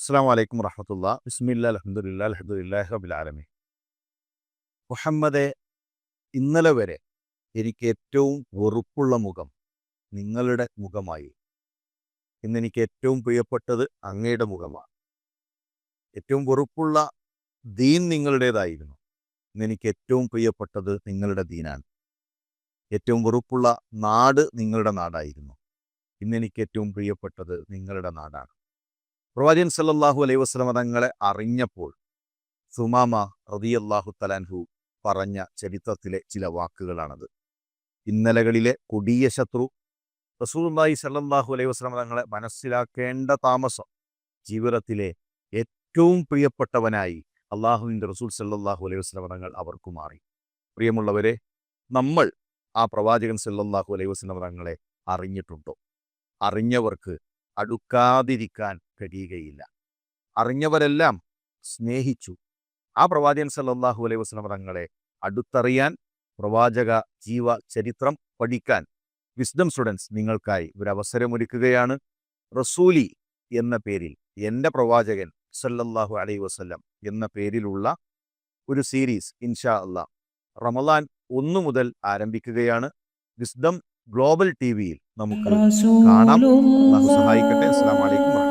അസ്സലാമു അലൈക്കും വറഹ്മത്തുള്ളാഹി. ബിസ്മില്ലാഹി അൽഹംദുലില്ലാഹി റബ്ബിൽ ആലമീൻ. മുഹമ്മദേ, ഇന്നലെ വരെ എനിക്ക് ഏറ്റവും വെറുപ്പുള്ള മുഖം നിങ്ങളുടെ മുഖമായി. ഇന്നെനിക്ക് ഏറ്റവും പ്രിയപ്പെട്ടത് അങ്ങയുടെ മുഖമാണ്. ഏറ്റവും വെറുപ്പുള്ള ദീൻ നിങ്ങളുടേതായിരുന്നു. ഇന്നെനിക്ക് ഏറ്റവും പ്രിയപ്പെട്ടത് നിങ്ങളുടെ ദീനാണ്. ഏറ്റവും വെറുപ്പുള്ള നാട് നിങ്ങളുടെ നാടായിരുന്നു. ഇന്നെനിക്ക് ഏറ്റവും പ്രിയപ്പെട്ടത് നിങ്ങളുടെ നാടാണ്. പ്രവാചകൻ സല്ലല്ലാഹു അലൈഹി വസല്ലമ തങ്ങളെ അറിഞ്ഞപ്പോൾ സുമാമ റളിയല്ലാഹു തആല അൻഹു പറഞ്ഞ ചരിത്രത്തിലെ ചില വാക്കുകളാണത്. ഇന്നലകളിലെ കൊടിയ ശത്രു റസൂലുള്ളാഹി സല്ലല്ലാഹു അലൈഹി വസല്ലമ തങ്ങളെ മനസ്സിലാക്കേണ്ട താമസം ജീവിതത്തിലെ ഏറ്റവും പ്രിയപ്പെട്ടവനായി അള്ളാഹുവിൻ്റെ റസൂൽ സല്ലല്ലാഹു അലൈഹി വസല്ലമ തങ്ങൾ അവർക്ക് മാറി. പ്രിയമുള്ളവരെ, നമ്മൾ ആ പ്രവാചകൻ സല്ലല്ലാഹു അലൈഹി വസല്ലമ തങ്ങളെ അറിഞ്ഞിട്ടുണ്ടോ? അറിഞ്ഞവർക്ക് അടുക്കാതിരിക്കാൻ കഴിയുകയില്ല. അറിഞ്ഞവരെല്ലാം സ്നേഹിച്ചു. ആ പ്രവാചകൻ സല്ലല്ലാഹു അലൈഹി വസല്ലമ തങ്ങളെ അടുത്തറിയാൻ, പ്രവാചക ജീവ ചരിത്രം പഠിക്കാൻ വിസ്ഡം സ്റ്റുഡൻസ് നിങ്ങൾക്കായി ഒരു അവസരമൊരുക്കുകയാണ്. റസൂലി എന്ന പേരിൽ, എൻ്റെ പ്രവാചകൻ സല്ലല്ലാഹു അലൈഹി വസല്ലം എന്ന പേരിലുള്ള ഒരു സീരീസ് ഇൻഷാ അല്ലാഹ് റമളാൻ 1 മുതൽ ആരംഭിക്കുകയാണ്. വിസ്ഡം ഗ്ലോബൽ ടിവിയിൽ നമുക്ക് കാണാം. അല്ലാഹു സഹായിക്കട്ടെ. അസ്സലാമു അലൈക്കും വറഹ്മത്തുള്ളാഹി.